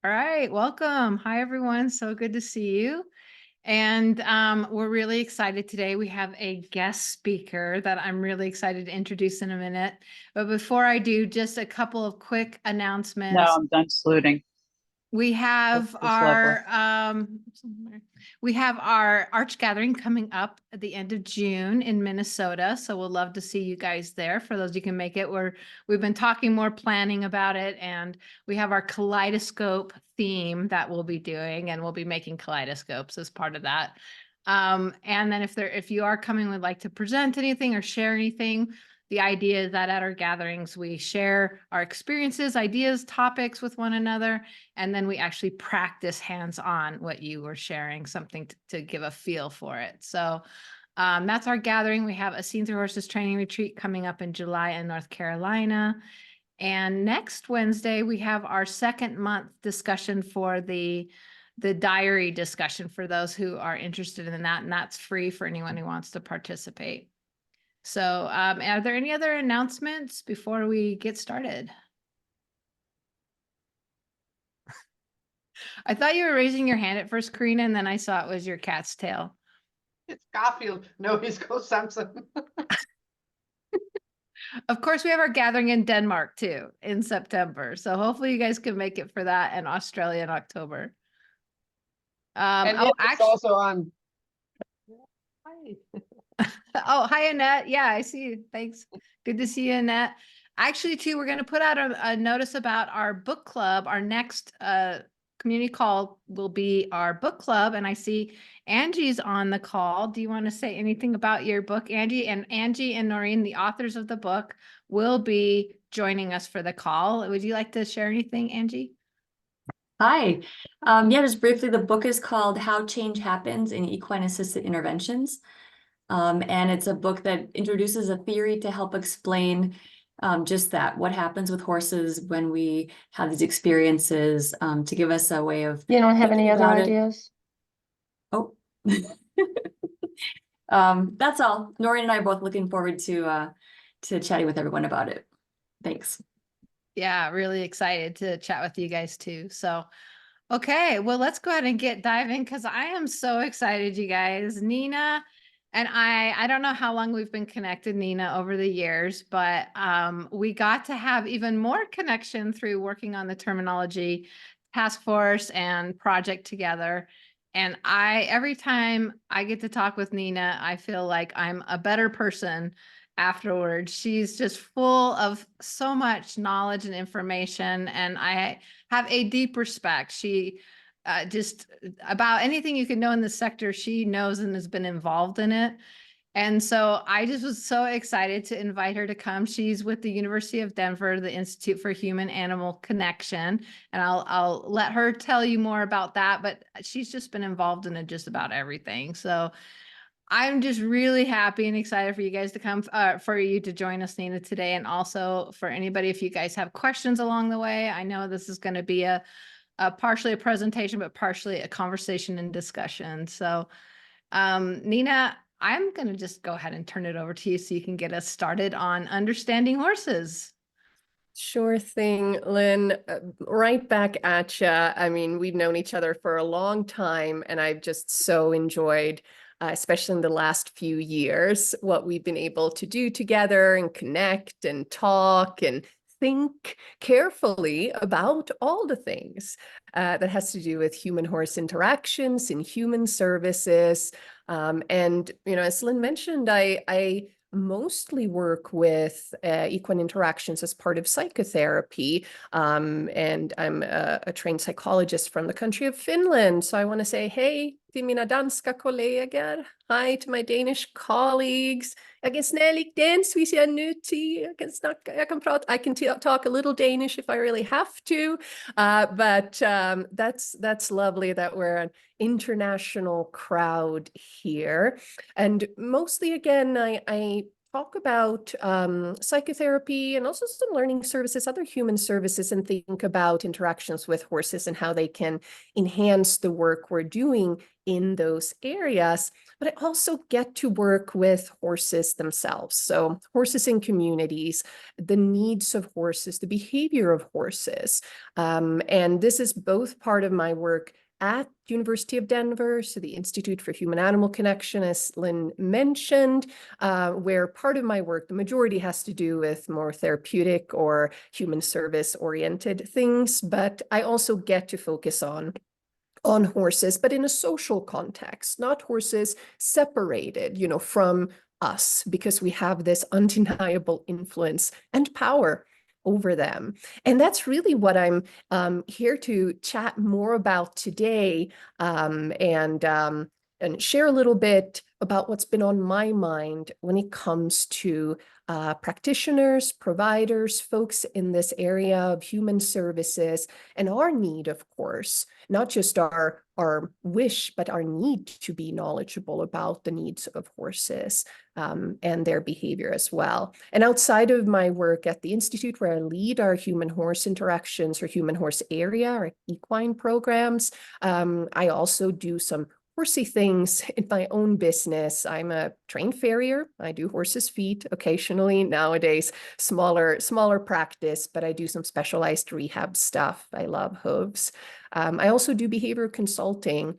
All right, welcome. Hi, everyone. So good to see you. And we're really excited today. We have a guest speaker that I'm really excited to introduce in a minute. But before I do, just a couple of quick No, announcements. I'm done saluting. We have It's lovely. our Arch Gathering coming up at the end of June in Minnesota. So we'll love to see you guys there. For those you can make it, we've been talking more planning about it, and we have our kaleidoscope theme that we'll be doing, and we'll be making kaleidoscopes as part of that. And then if you are coming, would like to present anything or share anything, the idea is that at our gatherings, we share our experiences, ideas, topics with one another, and then we actually practice hands-on what you were sharing, something to give a feel for it. So that's our gathering. We have a Seen Through Horses training retreat coming up in July in North Carolina. And next Wednesday, we have our second month discussion for the diary discussion for those who are interested in that. And that's free for anyone who wants to participate. So are there any other announcements before we get started? I thought you were raising your hand at first, Karina, and then I saw it was your cat's tail. It's Garfield. No, he's called Samson. Of course, we have our gathering in Denmark too in September. So hopefully you guys can make it for that, and Australia in October. And oh, it's actually, also on. Hi. oh, hi, Annette. Yeah, I see you. Thanks. Good to see you, Annette. Actually, too, we're going to put out a notice about our book club. Our next community call will be our book club. And I see Angie's on the call. Do you want to say anything about your book, Angie? And Angie and Noreen, the authors of the book, will be joining us for the call. Would you like to share anything, Angie? Hi. Yeah, just briefly, the book is called How Change Happens in Equine Assisted Interventions. And it's a book that introduces a theory to help explain just that, what happens with horses when we have these experiences, to give us a way of. You don't have any other about it. ideas? Oh. That's all. Noreen and I are both looking forward to chatting with everyone about it. Thanks. Yeah, really excited to chat with you guys too. So, okay, well, let's go ahead and get diving because I am so excited, you guys. Nina and I don't know how long we've been connected, Nina, over the years, but we got to have even more connection through working on the terminology task force and project together. And every time I get to talk with Nina, I feel like I'm a better person afterwards. She's just full of so much knowledge and information, and I have a deep respect. She just about anything you can know in the sector, she knows and has been involved in it. And so I just was so excited to invite her to come. She's with the University of Denver, the Institute for Human Animal Connection. And I'll let her tell you more about that, but she's just been involved in just about everything. So I'm just really happy and excited for you guys to come, for you to join us, Nina, today. And also for anybody, if you guys have questions along the way. I know this is going to be a partially a presentation, but partially a conversation and discussion. So Nina, I'm going to just go ahead and turn it over to you so you can get us started on understanding horses. Sure thing, Lynn. Right back at you. I mean, we've known each other for a long time, and I've just so enjoyed, especially in the last few years, what we've been able to do together and connect and talk and think carefully about all the things that has to do with human-horse interactions and human services. And, you know, as Lynn mentioned, I mostly work with equine interactions as part of psychotherapy. And I'm a trained psychologist from the country of Finland. So I want to say, hey, till mina danska kollegor. Hi to my Danish colleagues. Jag är snällig dans, vi ser nu till. I can talk a little Danish if I really have to. But that's lovely that we're an international crowd here. And mostly, again, I talk about psychotherapy and also some learning services, other human services, and think about interactions with horses and how they can enhance the work we're doing in those areas. But I also get to work with horses themselves. So horses in communities, the needs of horses, the behavior of horses. And this is both part of my work at University of Denver, so the Institute for Human-Animal Connection, as Lynn mentioned, where part of my work, the majority has to do with more therapeutic or human service-oriented things, but I also get to focus on horses, but in a social context, not horses separated, from us, because we have this undeniable influence and power over them. And that's really what I'm here to chat more about today, and share a little bit about what's been on my mind when it comes to practitioners, providers, folks in this area of human services, and our need, of course, not just our wish, but our need to be knowledgeable about the needs of horses and their behavior as well. And outside of my work at the Institute, where I lead our human-horse interactions or human-horse area or equine programs, I also do some horsey things in my own business. I'm a trained farrier. I do horses' feet occasionally. Nowadays, smaller practice, but I do some specialized rehab stuff. I love hooves. I also do behavioral consulting,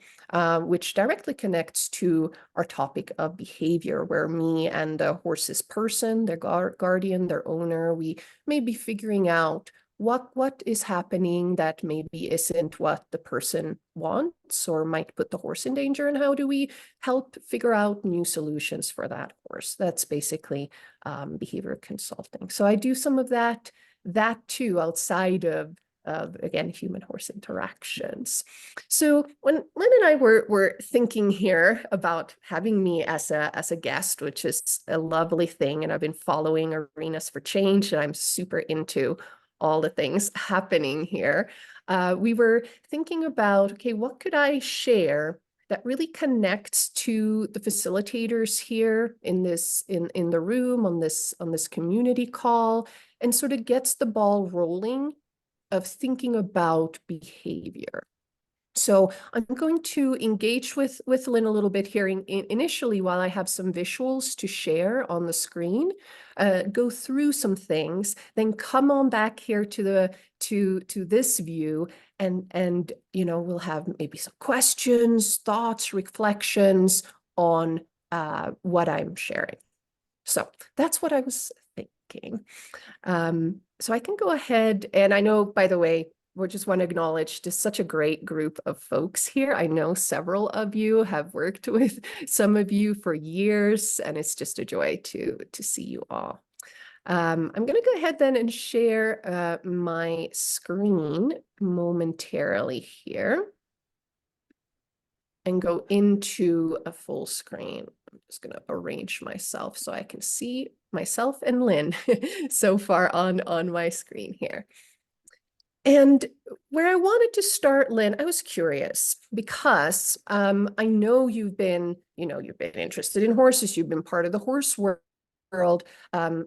which directly connects to our topic of behavior, where me and the horse's person, their guardian, their owner, we may be figuring out what is happening that maybe isn't what the person wants or might put the horse in danger, and how do we help figure out new solutions for that horse. That's basically behavior consulting. So I do some of that too, outside of again, human-horse interactions. So when Lynn and I were thinking here about having me as a guest, which is a lovely thing, and I've been following Arenas for Change, and I'm super into all the things happening here. We were thinking about, okay, what could I share that really connects to the facilitators here in the room on this community call, and sort of gets the ball rolling of thinking about behavior. So I'm going to engage with Lynn a little bit here initially, while I have some visuals to share on the screen, go through some things, then come on back here to this view, and we'll have maybe some questions, thoughts, reflections on what I'm sharing. So that's what I was thinking. So I can go ahead, and I know, by the way, we just want to acknowledge just such a great group of folks here. I know several of you have worked with some of you for years, and it's just a joy to see you all. I'm going to go ahead then and share my screen momentarily here and go into a full screen. I'm just going to arrange myself so I can see myself and Lynn so far on my screen here. And where I wanted to start, Lynn, I was curious because I know you've been interested in horses. You've been part of the horse world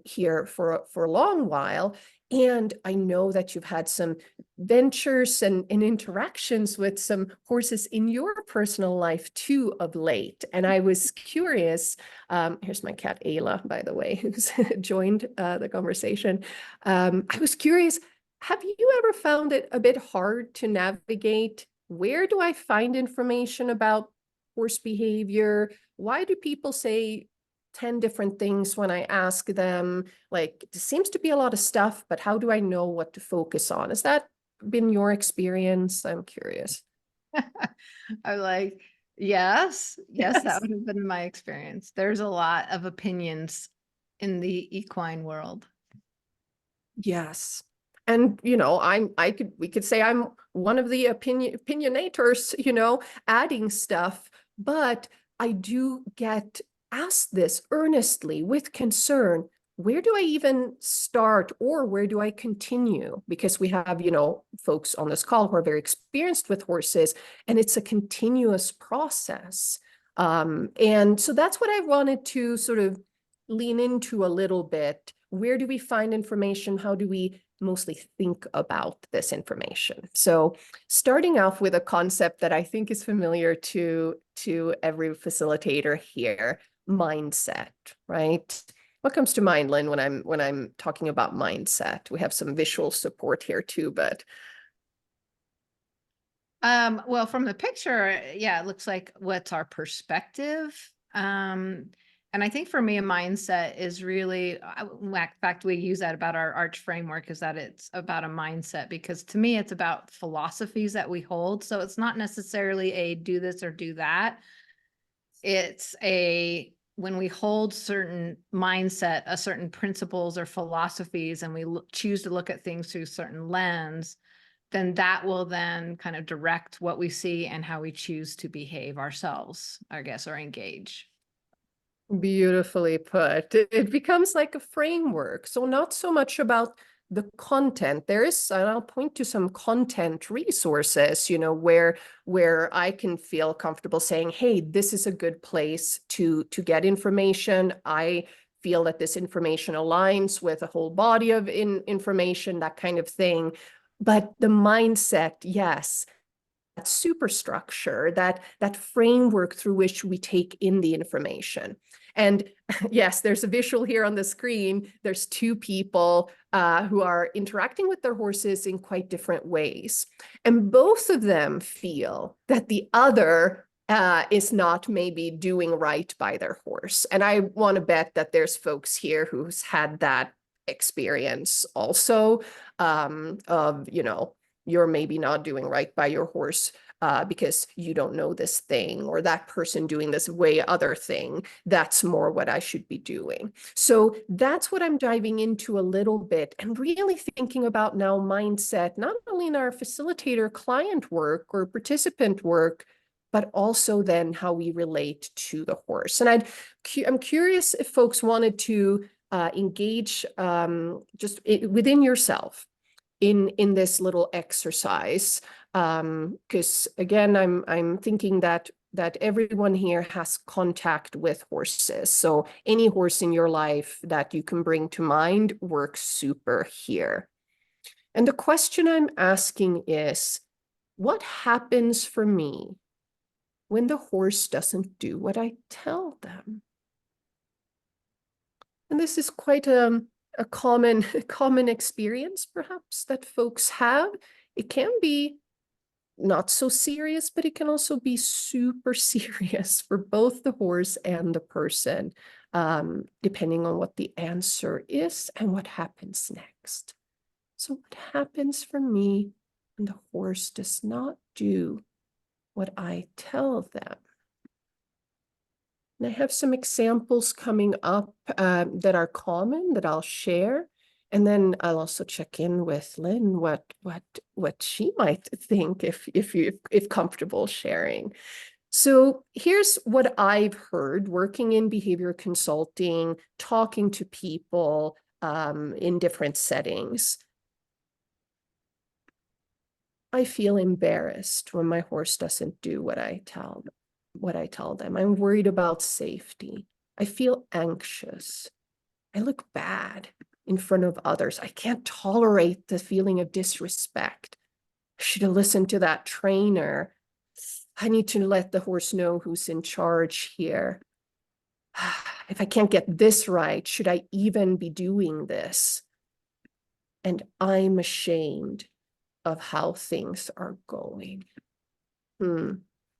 here for a long while. And I know that you've had some ventures and interactions with some horses in your personal life too of late. And I was curious, here's my cat Ayla, by the way, who's joined the conversation. I was curious, have you ever found it a bit hard to navigate? Where do I find information about horse behavior? Why do people say 10 different things when I ask them? Like, it seems to be a lot of stuff, but how do I know what to focus on? Has that been your experience? I'm curious. I'm like, yes, Yes. that would have been my experience. There's a lot of opinions in the equine world. Yes. And, we could say I'm one of the opinionators, adding stuff, but I do get asked this earnestly with concern. Where do I even start, or where do I continue? Because we have, folks on this call who are very experienced with horses, and it's a continuous process. And so that's what I wanted to sort of lean into a little bit. Where do we find information? How do we mostly think about this information? So starting off with a concept that I think is familiar to every facilitator here, mindset, right? What comes to mind, Lynn, when I'm talking about mindset? We have some visual support here too, but Well, from the picture, yeah, it looks like what's our perspective. And I think for me, a mindset is really, in fact, we use that about our arch framework, is that it's about a mindset, because to me, it's about philosophies that we hold. So it's not necessarily a do this or do that. It's when we hold certain mindset, a certain principles or philosophies, and we choose to look at things through a certain lens, then that will then kind of direct what we see and how we choose to behave ourselves, I guess, or engage. beautifully put. It becomes like a framework. So not so much about the content. There is, and I'll point to some content resources, you know, where I can feel comfortable saying, hey, this is a good place to get information. I feel that this information aligns with a whole body of information, that kind of thing. But the mindset, yes, that superstructure, that framework through which we take in the information. And yes, there's a visual here on the screen. There's two people who are interacting with their horses in quite different ways. And both of them feel that the other is not maybe doing right by their horse. And I want to bet that there's folks here who's had that experience also, of, you know, you're maybe not doing right by your horse because you don't know this thing, or that person doing this way other thing. That's more what I should be doing. So that's what I'm diving into a little bit, and really thinking about now mindset, not only in our facilitator client work or participant work, but also then how we relate to the horse. And I'm curious if folks wanted to engage just within yourself in this little exercise, because again, I'm thinking that everyone here has contact with horses. So any horse in your life that you can bring to mind works super here. And the question I'm asking is, what happens for me when the horse doesn't do what I tell them? And this is quite a common experience, perhaps, that folks have. It can be not so serious, but it can also be super serious for both the horse and the person, depending on what the answer is and what happens next. So what happens for me when the horse does not do what I tell them? And I have some examples coming up that are common that I'll share. And then I'll also check in with Lynn what she might think if comfortable sharing. So here's what I've heard working in behavior consulting, talking to people in different settings. I feel embarrassed when my horse doesn't do what I tell them. I'm worried about safety. I feel anxious. I look bad in front of others. I can't tolerate the feeling of disrespect. I should have listened to that trainer. I need to let the horse know who's in charge here. If I can't get this right, should I even be doing this? And I'm ashamed of how things are going.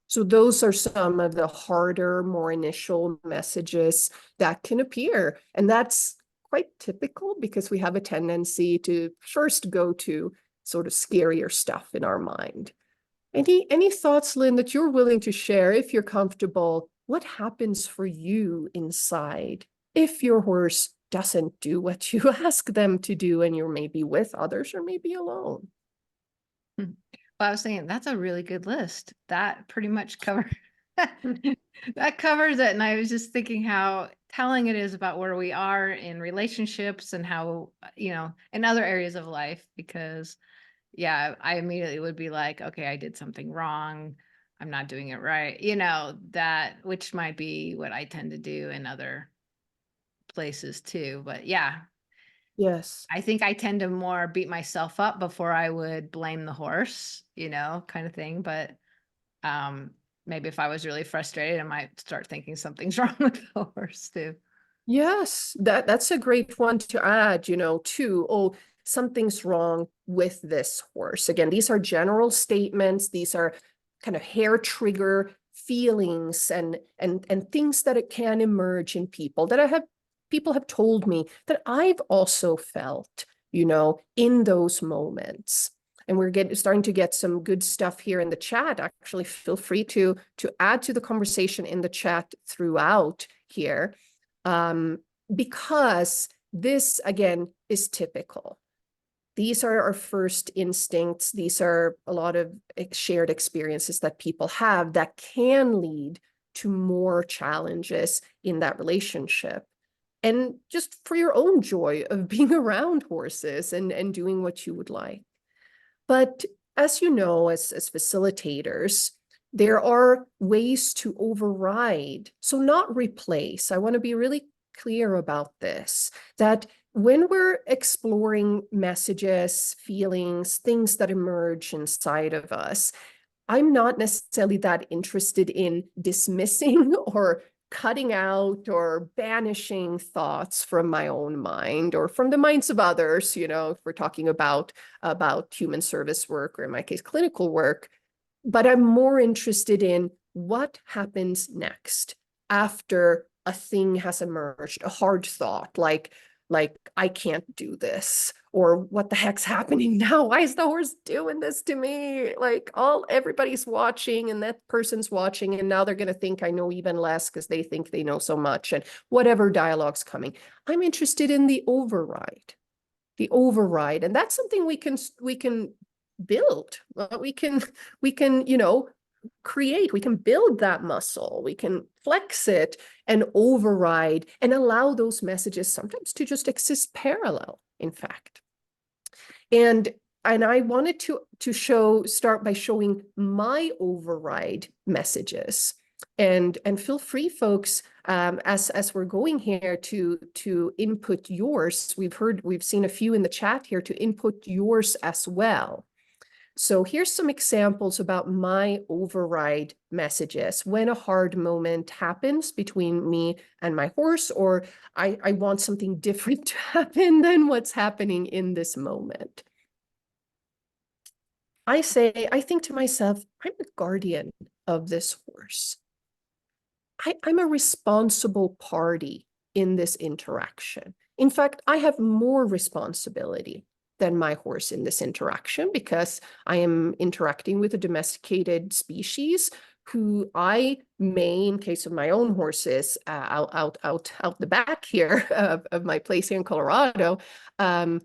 So those are some of the harder, more initial messages that can appear. And that's quite typical because we have a tendency to first go to sort of scarier stuff in our mind. Any thoughts, Lynn, that you're willing to share if you're comfortable? What happens for you inside if your horse doesn't do what you ask them to do and you're maybe with others or maybe alone? Well, I was thinking that's a really good list. That pretty much covers that covers it. And I was just thinking how telling it is about where we are in relationships and how, in other areas of life, because yeah, I immediately would be like, okay, I did something wrong. I'm not doing it right. That, which might be what I tend to do in other places too. But yeah, Yes. I think I tend to more beat myself up before I would blame the horse, kind of thing. But maybe if I was really frustrated, I might start thinking something's wrong with the horse too. Yes, that's a great one to add, too. Oh, something's wrong with this horse. Again, these are general statements. These are kind of hair trigger feelings and things that it can emerge in people that people have told me that I've also felt, in those moments. And we're starting to get some good stuff here in the chat. Actually, feel free to add to the conversation in the chat throughout here. Because this, again, is typical. These are our first instincts. These are a lot of shared experiences that people have that can lead to more challenges in that relationship. And just for your own joy of being around horses and doing what you would like. But as you know, as facilitators, there are ways to override, so not replace. I want to be really clear about this, that when we're exploring messages, feelings, things that emerge inside of us, I'm not necessarily that interested in dismissing or cutting out or banishing thoughts from my own mind or from the minds of others, if we're talking about human service work, or in my case, clinical work. But I'm more interested in what happens next after a thing has emerged, a hard thought, like I can't do this, or what the heck's happening now? Why is the horse doing this to me? Like everybody's watching, and that person's watching, and now they're going to think I know even less because they think they know so much, and whatever dialogue's coming. I'm interested in the override, and that's something we can build. We can create, we can build that muscle, we can flex it and override and allow those messages sometimes to just exist parallel, in fact. And I wanted to start by showing my override messages. And feel free, folks, as we're going here to input yours. We've seen a few in the chat here to input yours as well. So here's some examples about my override messages when a hard moment happens between me and my horse, or I want something different to happen than what's happening in this moment. I think to myself, I'm the guardian of this horse. I'm a responsible party in this interaction. In fact, I have more responsibility than my horse in this interaction because I am interacting with a domesticated species who I may, in case of my own horses, out the back here of my place here in Colorado, I've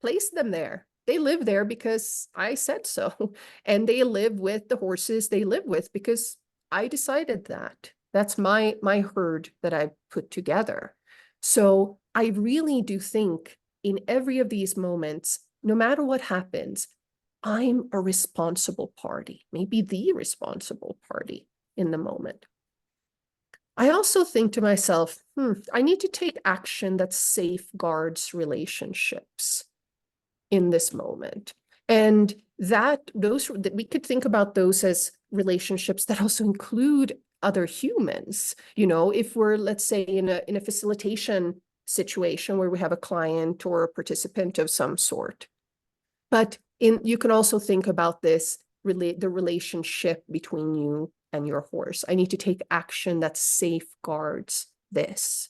placed them there. They live there because I said so, and they live with the horses they live with because I decided that. That's my herd that I put together. So I really do think in every of these moments, no matter what happens, I'm a responsible party, maybe the responsible party in the moment. I also think to myself, I need to take action that safeguards relationships in this moment. And that we could think about those as relationships that also include other humans. If we're, let's say, in a facilitation situation where we have a client or a participant of some sort. But you can also think about this, the relationship between you and your horse. I need to take action that safeguards this.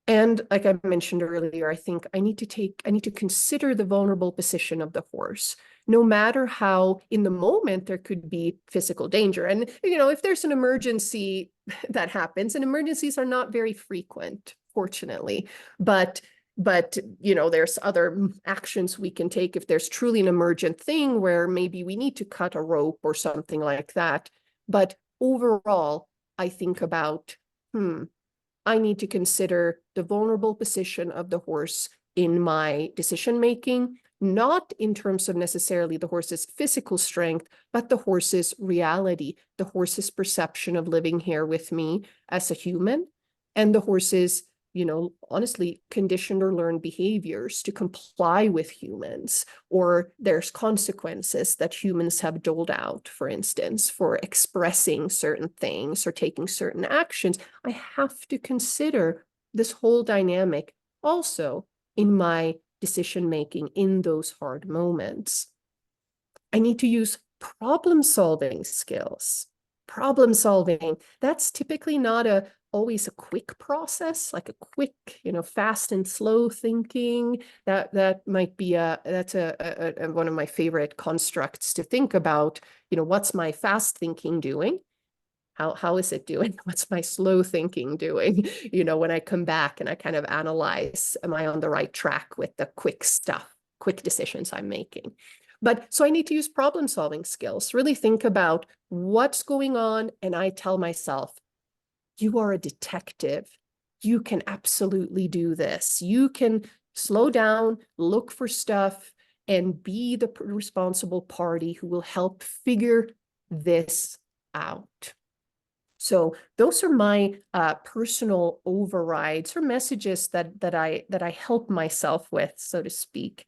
And like I mentioned earlier, I think I need to consider the vulnerable position of the horse, no matter how in the moment there could be physical danger. And, if there's an emergency that happens, and emergencies are not very frequent, fortunately, but there's other actions we can take if there's truly an emergent thing where maybe we need to cut a rope or something like that. But overall, I think about, I need to consider the vulnerable position of the horse in my decision-making, not in terms of necessarily the horse's physical strength, but the horse's reality, the horse's perception of living here with me as a human, and the horse's, honestly, conditioned or learned behaviors to comply with humans, or there's consequences that humans have doled out, for instance, for expressing certain things or taking certain actions. I have to consider this whole dynamic also in my decision making in those hard moments. I need to use problem solving skills. Problem solving, that's typically not always a quick process, like a quick, fast and slow thinking. That might be that's one of my favorite constructs to think about. What's my fast thinking doing? How is it doing? What's my slow thinking doing? When I come back and I kind of analyze, am I on the right track with the quick stuff, quick decisions I'm making? But so I need to use problem solving skills, really think about what's going on. And I tell myself, you are a detective. You can absolutely do this. You can slow down, look for stuff, and be the responsible party who will help figure this out. So those are my personal overrides or messages that I help myself with, so to speak.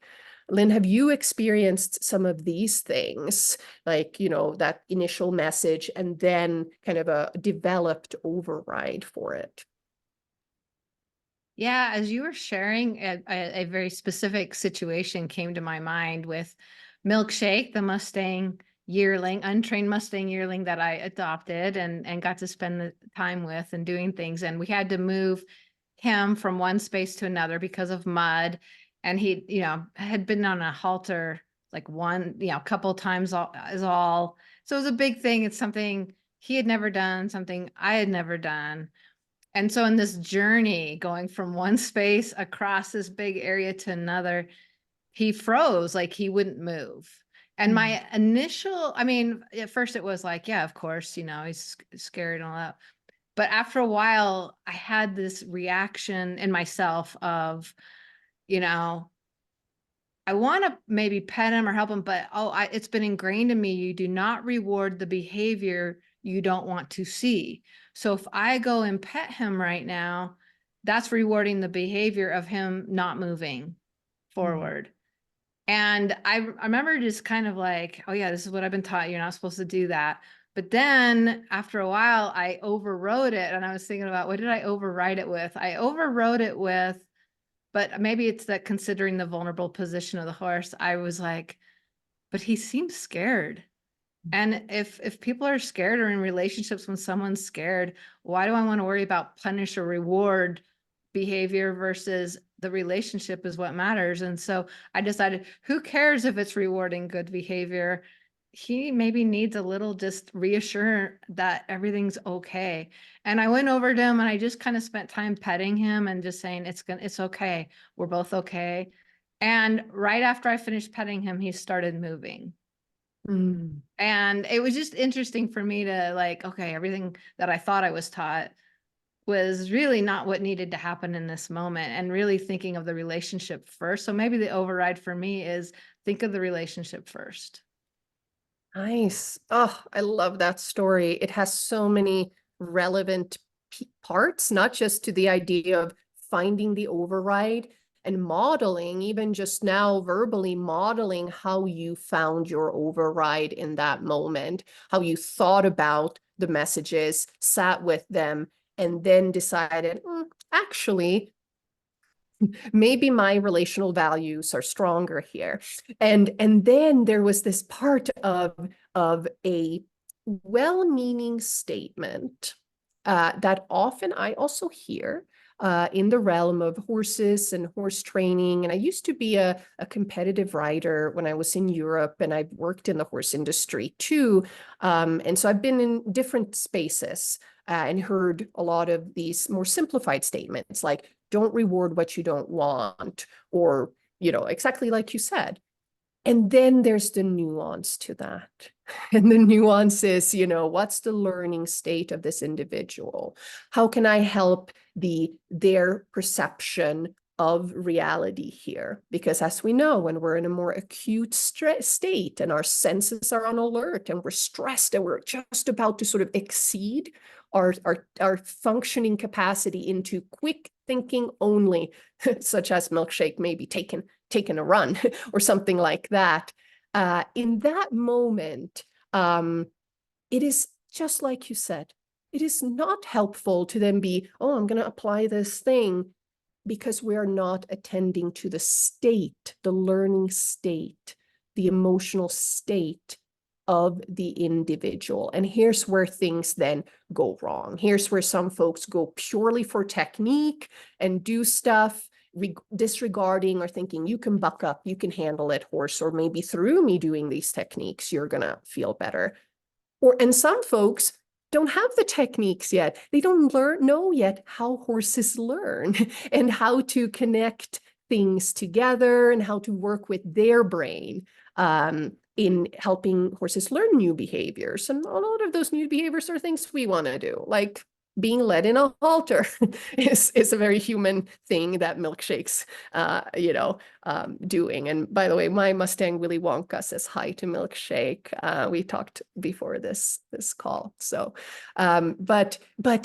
Lynn, have you experienced some of these things, like, that initial message and then kind of a developed override for it? Yeah, as you were sharing, a very specific situation came to my mind with Milkshake, the Mustang yearling, untrained Mustang yearling that I adopted and got to spend the time with and doing things. And we had to move him from one space to another because of mud. And he, had been on a halter like a couple times is all. So it was a big thing. It's something he had never done, something I had never done. And so in this journey going from one space across this big area to another, he froze, like he wouldn't move. And my initial, at first it was like, yeah, of course, he's scared and all that. But after a while, I had this reaction in myself of, I want to maybe pet him or help him, but it's been ingrained in me. You do not reward the behavior you don't want to see. So if I go and pet him right now, that's rewarding the behavior of him not moving forward. And I remember just kind of like, oh yeah, this is what I've been taught. You're not supposed to do that. But then after a while, I overrode it. And I was thinking about, what did I override it with? I overrode it with, but maybe it's that considering the vulnerable position of the horse, I was like, but he seems scared. And if people are scared or in relationships when someone's scared, why do I want to worry about punish or reward behavior versus the relationship is what matters? And so I decided, who cares if it's rewarding good behavior? He maybe needs a little just reassure that everything's okay. And I went over to him and I just kind of spent time petting him and just saying, it's okay. We're both okay. And right after I finished petting him, he started moving. And it was just interesting for me to like, okay, everything that I thought I was taught was really not what needed to happen in this moment, and really thinking of the relationship first. So maybe the override for me is think of the relationship first. Nice. Oh, I love that story. It has so many relevant parts, not just to the idea of finding the override and modeling, even just now verbally modeling how you found your override in that moment, how you thought about the messages, sat with them, and then decided, actually, maybe my relational values are stronger here. And then there was this part of a well-meaning statement that often I also hear in the realm of horses and horse training. And I used to be a competitive rider when I was in Europe, and I've worked in the horse industry too. And so I've been in different spaces and heard a lot of these more simplified statements like, don't reward what you don't want, or, exactly like you said. And then there's the nuance to that. And the nuance is, what's the learning state of this individual? How can I help their perception of reality here, because as we know, when we're in a more acute state and our senses are on alert and we're stressed and we're just about to sort of exceed our functioning capacity into quick thinking only, such as milkshake maybe taking a run or something like that, in that moment, it is just like you said, it is not helpful to then be, oh, I'm going to apply this thing, because we are not attending to the state, the learning state, the emotional state of the individual. And here's where things then go wrong. Here's where some folks go purely for technique and do stuff disregarding or thinking, you can buck up, you can handle it, horse, or maybe through me doing these techniques, you're gonna feel better. And some folks don't have the techniques yet. They don't know yet how horses learn and how to connect things together and how to work with their brain in helping horses learn new behaviors. And a lot of those new behaviors are things we want to do, like being led in a halter is a very human thing that milkshakes, doing. And by the way, my Mustang Willy Wonka says hi to Milkshake. We talked before this call. So, but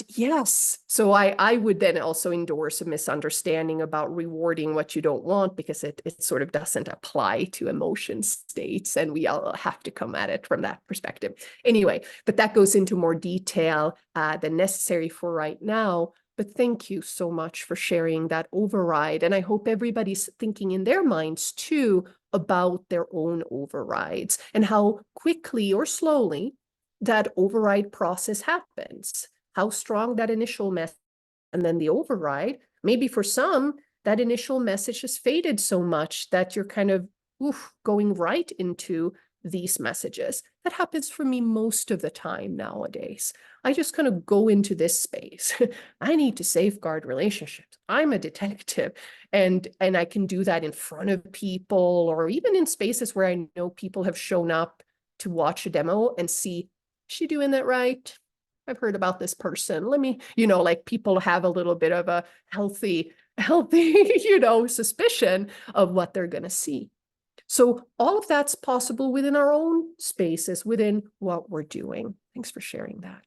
yes. So I would then also endorse a misunderstanding about rewarding what you don't want, because it sort of doesn't apply to emotion states, and we all have to come at it from that perspective. Anyway, but that goes into more detail than necessary for right now. But thank you so much for sharing that override. And I hope everybody's thinking in their minds too about their own overrides and how quickly or slowly that override process happens, how strong that initial message, and then the override. Maybe for some, that initial message has faded so much that you're kind of going right into these messages. That happens for me most of the time nowadays. I just kind of go into this space. I need to safeguard relationships. I'm a detective, and I can do that in front of people, or even in spaces where I know people have shown up to watch a demo and see, is she doing that right? I've heard about this person. Let me, like people have a little bit of a healthy, suspicion of what they're going to see. So all of that's possible within our own spaces, within what we're doing. Thanks for sharing that.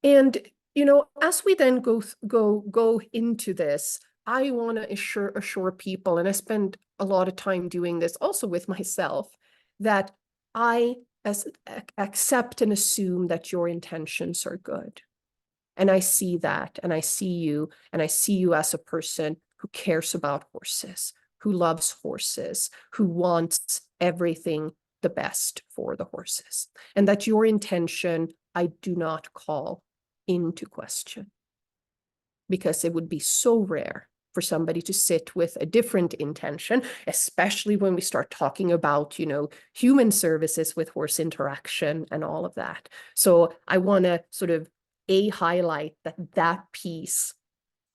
And, as we then go into this, I want to assure people, and I spend a lot of time doing this also with myself, that I accept and assume that your intentions are good. And I see that, and I see you as a person who cares about horses, who loves horses, who wants everything the best for the horses, and that your intention I do not call into question, because it would be so rare for somebody to sit with a different intention, especially when we start talking about, human services with horse interaction and all of that. So I want to sort of highlight that piece.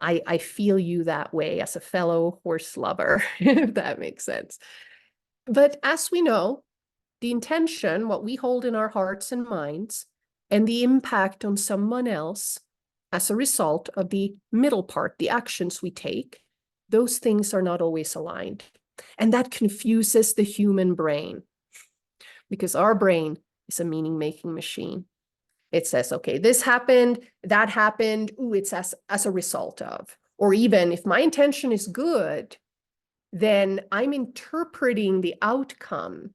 I feel you that way as a fellow horse lover, if that makes sense. But as we know, the intention, what we hold in our hearts and minds, and the impact on someone else as a result of the middle part, the actions we take, those things are not always aligned. And that confuses the human brain, because our brain is a meaning-making machine. It says, okay, this happened, that happened, it's as a result of. Or even if my intention is good, then I'm interpreting the outcome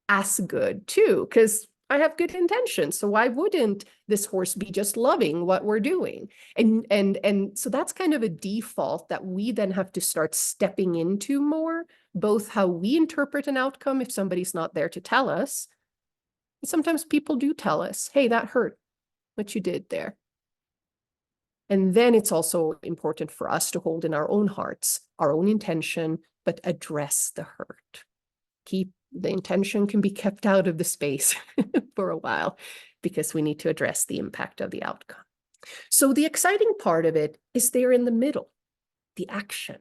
as good too, because I have good intentions. So why wouldn't this horse be just loving what we're doing? And so that's kind of a default that we then have to start stepping into more, both how we interpret an outcome if somebody's not there to tell us. Sometimes people do tell us, hey, that hurt, what you did there. And then it's also important for us to hold in our own hearts, our own intention, but address the hurt. The intention can be kept out of the space for a while, because we need to address the impact of the outcome. So the exciting part of it is there in the middle, the action.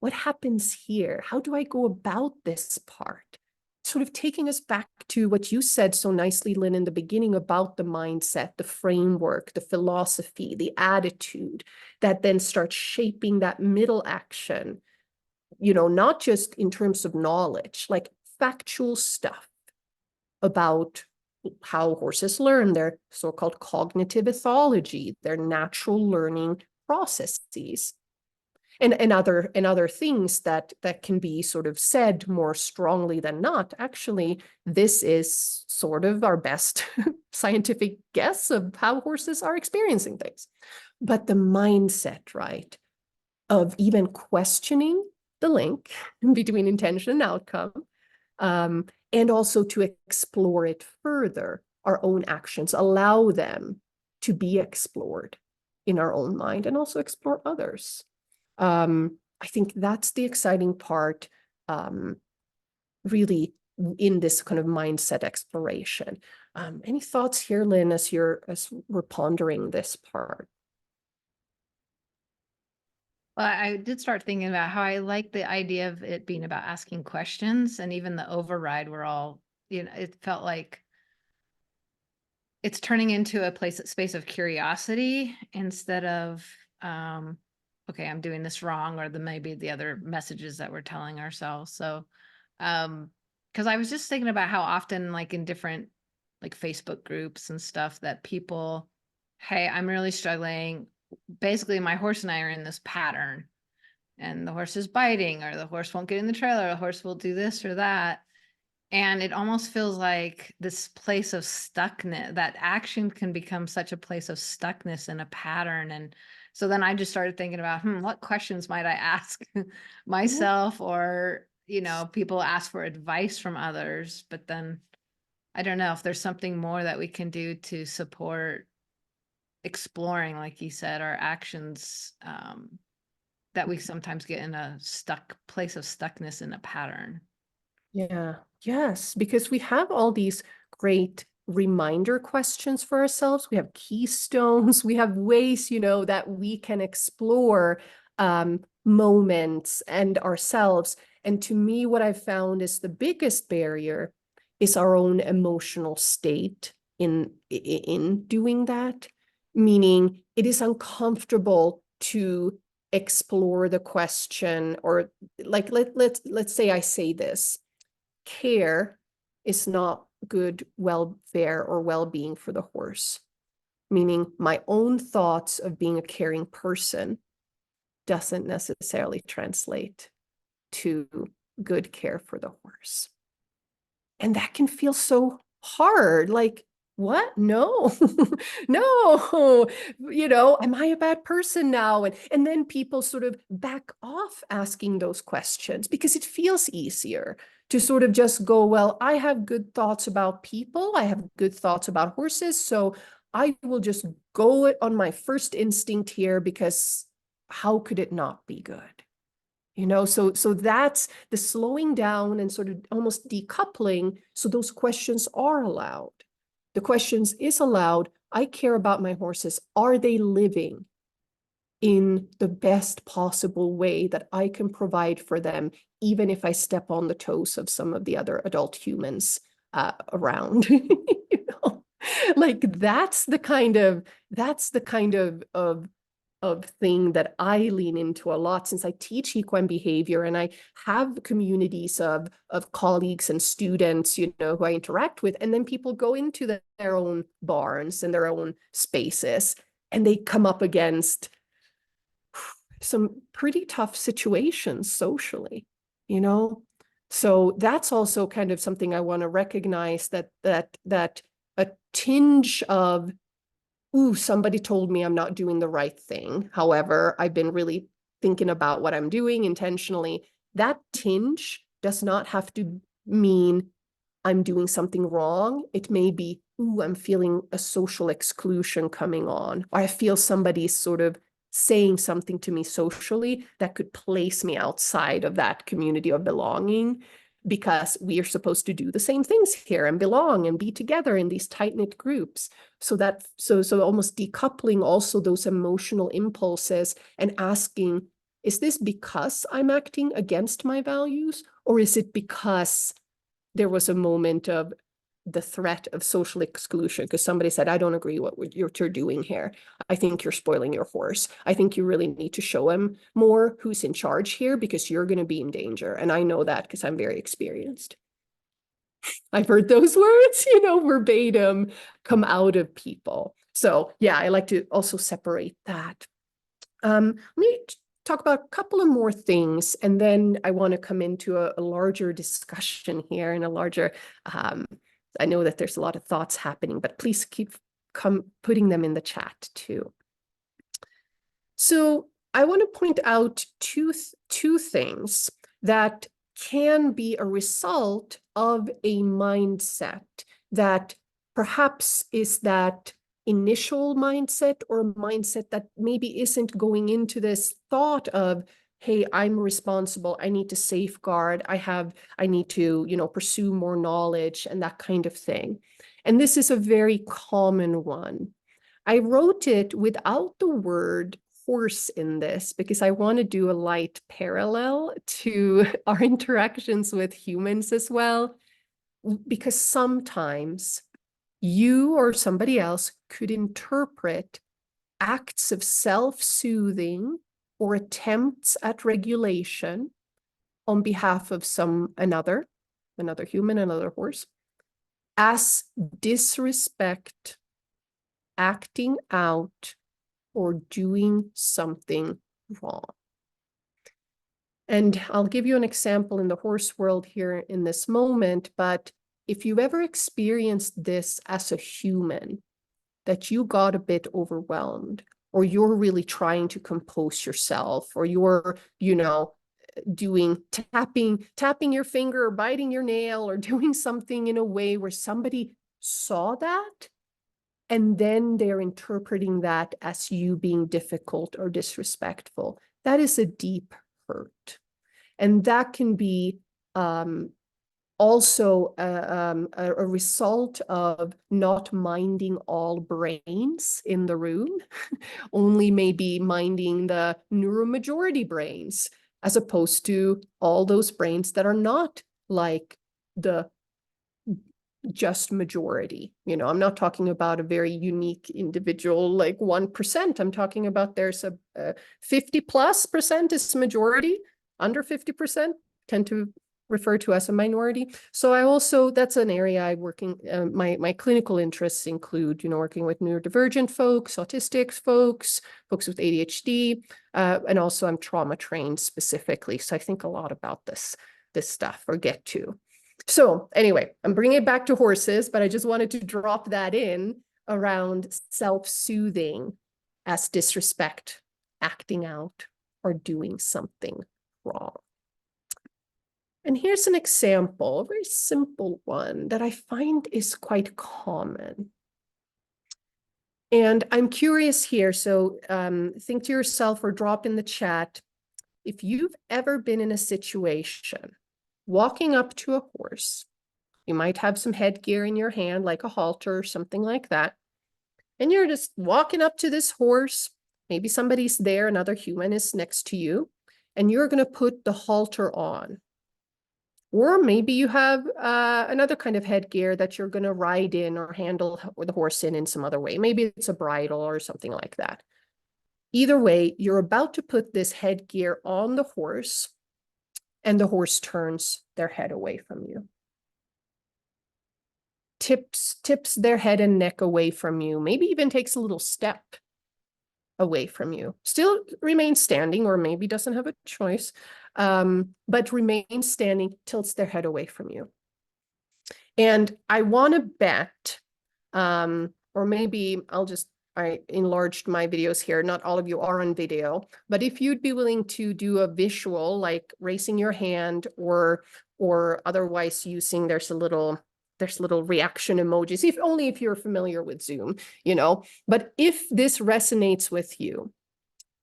What happens here? How do I go about this part? sort of taking us back to what you said so nicely, Lynn, in the beginning about the mindset, the framework, the philosophy, the attitude that then starts shaping that middle action, you know, not just in terms of knowledge, like factual stuff about how horses learn, their so-called cognitive ethology, their natural learning processes. And other things that can be sort of said more strongly than not. Actually, this is sort of our best scientific guess of how horses are experiencing things. But the mindset, right, of even questioning the link between intention and outcome, and also to explore it further, our own actions, allow them to be explored in our own mind and also explore others. I think that's the exciting part, really, in this kind of mindset exploration. Any thoughts here, Lynn, as we're pondering this part? Well, I did start thinking about how I like the idea of it being about asking questions, and even the override, we're all, you know, it felt like it's turning into a space of curiosity instead of, okay, I'm doing this wrong, or maybe the other messages that we're telling ourselves. So, because I was just thinking about how often, like in different like Facebook groups and stuff, that people, hey, I'm really struggling. Basically, my horse and I are in this pattern, and the horse is biting, or the horse won't get in the trailer, the horse will do this or that. And it almost feels like this place of stuckness, that action can become such a place of stuckness in a pattern. And so then I just started thinking about, what questions might I ask myself, or, you know, people ask for advice from others, but then I don't know if there's something more that we can do to support exploring, like you said, our actions, that we sometimes get in a stuck place of stuckness in a pattern. Yeah, yes, because we have all these great reminder questions for ourselves. We have keystones, we have ways, you know, that we can explore moments and ourselves. And to me, what I've found is the biggest barrier is our own emotional state in doing that, meaning it is uncomfortable to explore the question, or like let's say I say this: care is not good welfare or well-being for the horse, meaning my own thoughts of being a caring person doesn't necessarily translate to good care for the horse. And that can feel so hard, like, what? No, no, you know, am I a bad person now? And then people sort of back off asking those questions because it feels easier to sort of just go, well, I have good thoughts about people, I have good thoughts about horses, so I will just go on my first instinct here, because how could it not be good? You know, so that's the slowing down and sort of almost decoupling. So those questions are allowed. The questions is allowed. I care about my horses. Are they living in the best possible way that I can provide for them, even if I step on the toes of some of the other adult humans around? You know, like that's the kind of thing that I lean into a lot, since I teach equine behavior and I have communities of colleagues and students, you know, who I interact with. And then people go into their own barns and their own spaces, and they come up against some pretty tough situations socially, you know? So that's also kind of something I want to recognize, that a tinge of, ooh, somebody told me I'm not doing the right thing. However, I've been really thinking about what I'm doing intentionally. That tinge does not have to mean I'm doing something wrong. It may be, ooh, I'm feeling a social exclusion coming on, or I feel somebody sort of saying something to me socially that could place me outside of that community of belonging, because we are supposed to do the same things here and belong and be together in these tight-knit groups. So almost decoupling also those emotional impulses and asking, is this because I'm acting against my values, or is it because there was a moment of the threat of social exclusion because somebody said, I don't agree what you're doing here. I think you're spoiling your horse. I think you really need to show him more who's in charge here because you're going to be in danger. And I know that because I'm very experienced. I've heard those words, verbatim come out of people. So yeah, I like to also separate that. Let me talk about a couple of more things, and then I want to come into a larger discussion here and a larger, I know that there's a lot of thoughts happening, but please keep putting them in the chat too. So I want to point out two things that can be a result of a mindset that perhaps is that initial mindset or a mindset that maybe isn't going into this thought of, hey, I'm responsible, I need to safeguard, I need to, pursue more knowledge and that kind of thing. And this is a very common one. I wrote it without the word horse in this because I want to do a light parallel to our interactions with humans as well, because sometimes you or somebody else could interpret acts of self-soothing or attempts at regulation on behalf of another human, another horse, as disrespect, acting out, or doing something wrong. And I'll give you an example in the horse world here in this moment, but if you've ever experienced this as a human, that you got a bit overwhelmed, or you're really trying to compose yourself, or you're, doing tapping your finger or biting your nail or doing something in a way where somebody saw that, and then they're interpreting that as you being difficult or disrespectful. That is a deep hurt. And that can be also a result of not minding all brains in the room, only maybe minding the neuromajority brains, as opposed to all those brains that are not like the just majority. I'm not talking about a very unique individual like 1%. I'm talking about there's a 50+% is majority, under 50% tend to refer to as a minority. So that's an area I working, my clinical interests include, working with neurodivergent folks, autistic folks with ADHD, and also I'm trauma trained specifically. So I think a lot about this stuff, or get to. So anyway, I'm bringing it back to horses, but I just wanted to drop that in around self-soothing as disrespect, acting out, or doing something wrong. And here's an example, a very simple one that I find is quite common. And I'm curious here, so think to yourself or drop in the chat, if you've ever been in a situation walking up to a horse, you might have some headgear in your hand, like a halter or something like that. And you're just walking up to this horse. Maybe somebody's there, another human is next to you, and you're going to put the halter on. Or maybe you have another kind of headgear that you're going to ride in or handle the horse in some other way. Maybe it's a bridle or something like that. Either way, you're about to put this headgear on the horse, and the horse turns their head away from you. Tips their head and neck away from you, maybe even takes a little step away from you. Still remains standing, or maybe doesn't have a choice, but remains standing, tilts their head away from you. And I want to bet, or maybe I enlarged my videos here. Not all of you are on video, but if you'd be willing to do a visual, like raising your hand or otherwise using, there's little reaction emojis, if you're familiar with Zoom, but if this resonates with you,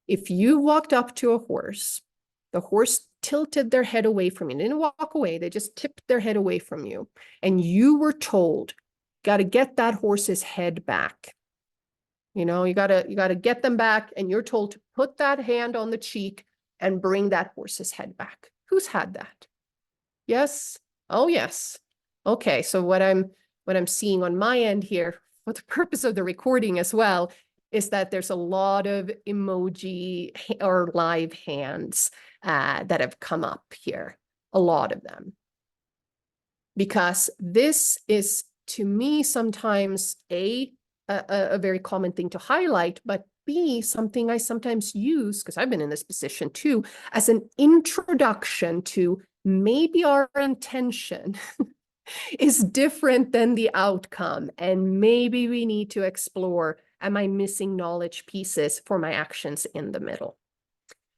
if you walked up to a horse, the horse tilted their head away from you, they didn't walk away, they just tipped their head away from you, and you were told, got to get that horse's head back. You got to get them back, and you're told to put that hand on the cheek and bring that horse's head back. Who's had that? Yes? Oh, yes. Okay, so what I'm seeing on my end here, for the purpose of the recording as well, is that there's a lot of emoji or live hands that have come up here, a lot of them. Because this is, to me, sometimes a very common thing to highlight, but B, something I sometimes use, because I've been in this position too, as an introduction to maybe our intention is different than the outcome. And maybe we need to explore, am I missing knowledge pieces for my actions in the middle?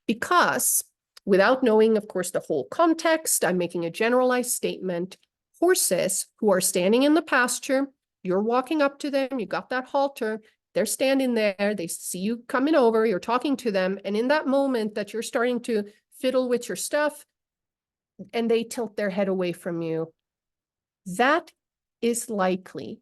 Because without knowing, of course, the whole context, I'm making a generalized statement. Horses who are standing in the pasture, you're walking up to them, you got that halter, they're standing there, they see you coming over, you're talking to them, and in that moment that you're starting to fiddle with your stuff, and they tilt their head away from you, that is likely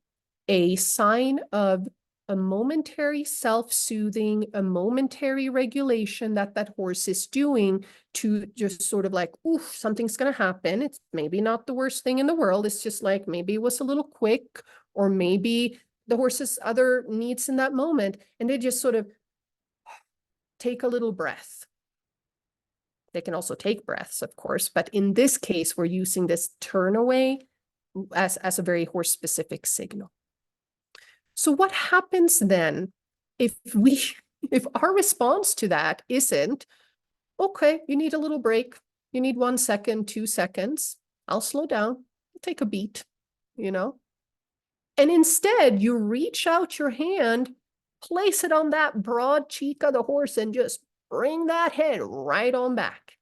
a sign of a momentary self-soothing, a momentary regulation that that horse is doing to just sort of like, oof, something's going to happen. It's maybe not the worst thing in the world. It's just like, maybe it was a little quick, or maybe the horse's other needs in that moment. And they just sort of take a little breath. They can also take breaths, of course, but in this case, we're using this turn away as a very horse-specific signal. So what happens then if our response to that isn't, okay, you need a little break, you need 1 second, 2 seconds, I'll slow down, I'll take a beat, you know? And instead you reach out your hand, place it on that broad cheek of the horse and just bring that head right on back.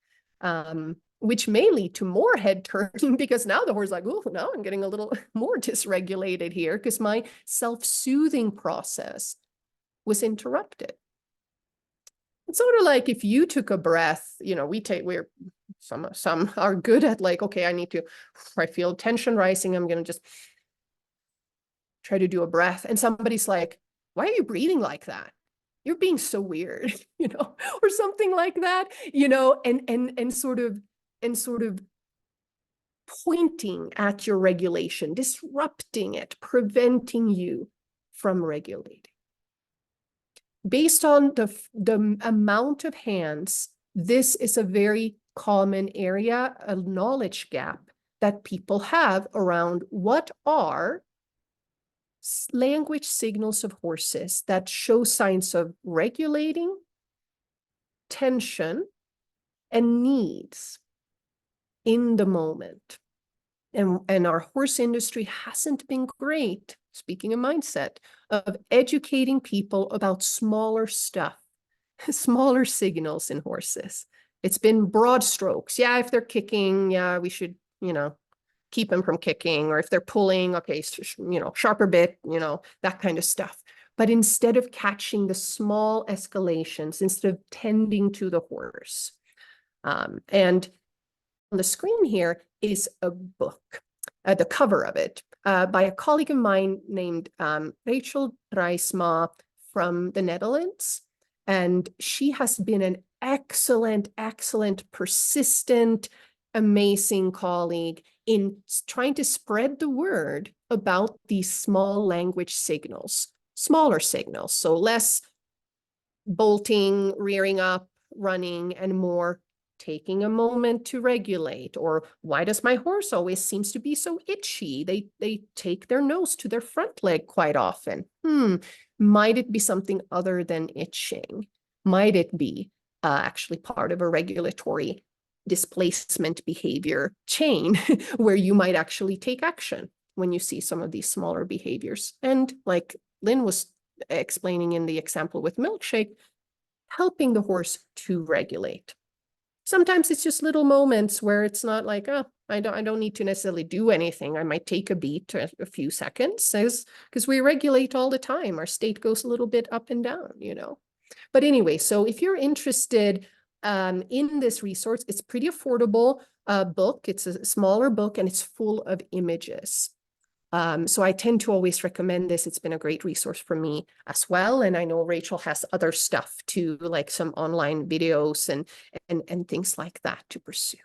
Which may lead to more head turning, because now the horse is like, oh, now I'm getting a little more dysregulated here because my self-soothing process was interrupted. It's sort of like if you took a breath, you know, some are good at like, okay, I feel tension rising, I'm going to just try to do a breath. And somebody's like, why are you breathing like that? You're being so weird, you know, or something like that, you know, and sort of pointing at your regulation, disrupting it, preventing you from regulating. Based on the amount of hands, this is a very common area, a knowledge gap that people have around what are language signals of horses that show signs of regulating, tension, and needs in the moment. And our horse industry hasn't been great, speaking of mindset, of educating people about smaller stuff, smaller signals in horses. It's been broad strokes. Yeah, if they're kicking, yeah, we should, you know, keep them from kicking. Or if they're pulling, okay, you know, sharper bit, you know, that kind of stuff. But instead of catching the small escalations, instead of tending to the horse. And on the screen here is a book, the cover of it, by a colleague of mine named Rachel Reisma from the Netherlands. And she has been an excellent, persistent, amazing colleague in trying to spread the word about these small language signals, smaller signals. So less bolting, rearing up, running, and more taking a moment to regulate. Or why does my horse always seems to be so itchy? They take their nose to their front leg quite often. Might it be something other than itching? Might it be actually part of a regulatory displacement behavior chain where you might actually take action when you see some of these smaller behaviors? And like Lynn was explaining in the example with milkshake, helping the horse to regulate. Sometimes it's just little moments where it's not like, oh, I don't need to necessarily do anything. I might take a beat, a few seconds, because we regulate all the time. Our state goes a little bit up and down, you know. But anyway, so if you're interested in this resource, it's pretty affordable book. It's a smaller book and it's full of images. So I tend to always recommend this. It's been a great resource for me as well. And I know Rachel has other stuff too, like some online videos and things like that to pursue.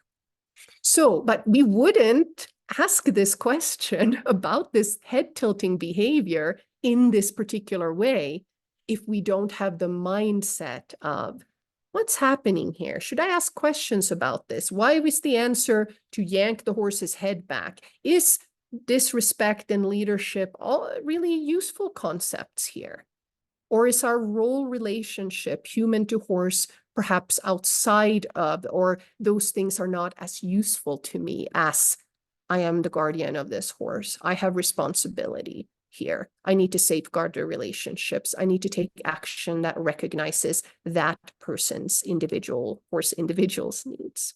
So, but we wouldn't ask this question about this head tilting behavior in this particular way if we don't have the mindset of what's happening here? Should I ask questions about this? Why was the answer to yank the horse's head back? Is disrespect and leadership all really useful concepts here? Or is our role relationship, human to horse, perhaps outside of, or those things are not as useful to me as I am the guardian of this horse. I have responsibility here. I need to safeguard the relationships. I need to take action that recognizes that person's horse individual's needs.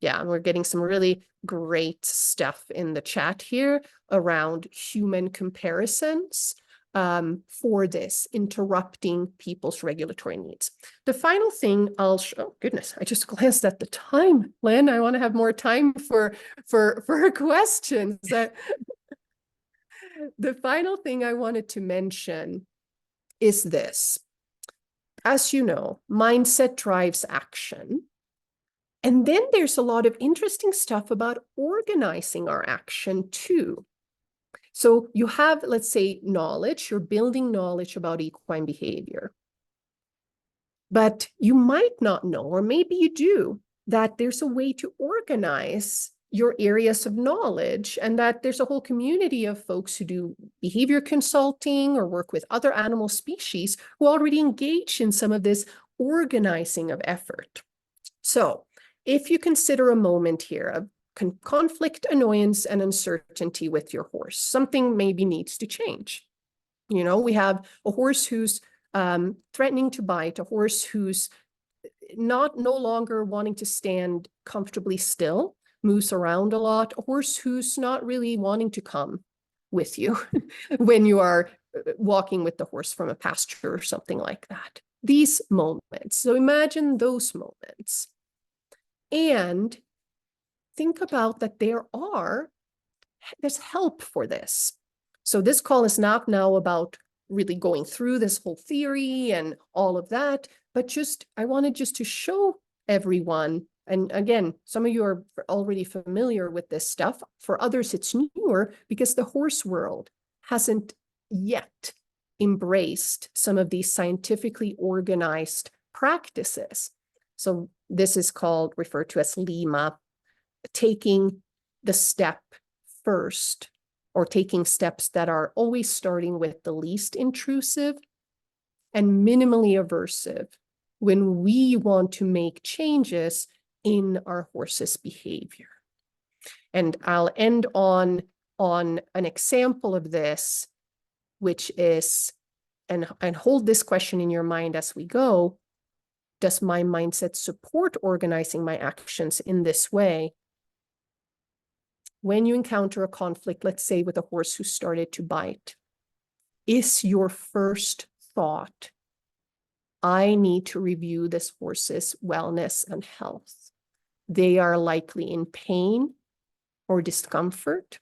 Yeah, and we're getting some really great stuff in the chat here around human comparisons for this, interrupting people's regulatory needs. The final thing I'll show, oh goodness, I just glanced at the time, Lynn. I want to have more time for questions. The final thing I wanted to mention is this. As you know, mindset drives action. And then there's a lot of interesting stuff about organizing our action too. So you have, let's say, knowledge, you're building knowledge about equine behavior. But you might not know, or maybe you do, that there's a way to organize your areas of knowledge, and that there's a whole community of folks who do behavior consulting or work with other animal species who already engage in some of this organizing of effort. So if you consider a moment here of conflict, annoyance, and uncertainty with your horse, something maybe needs to change. You know, we have a horse who's threatening to bite, a horse who's no longer wanting to stand comfortably still, moves around a lot, a horse who's not really wanting to come with you when you are walking with the horse from a pasture or something like that. These moments. So imagine those moments. And think about that there's help for this. So this call is not now about really going through this whole theory and all of that, but I wanted just to show everyone, and again, some of you are already familiar with this stuff. For others, it's newer because the horse world hasn't yet embraced some of these scientifically organized practices. So this is referred to as Lima, taking the step first, or taking steps that are always starting with the least intrusive and minimally aversive when we want to make changes in our horse's behavior. And I'll end on an example of this, which is, and hold this question in your mind as we go, does my mindset support organizing my actions in this way? When you encounter a conflict, let's say with a horse who started to bite, is your first thought, I need to review this horse's wellness and health? They are likely in pain or discomfort,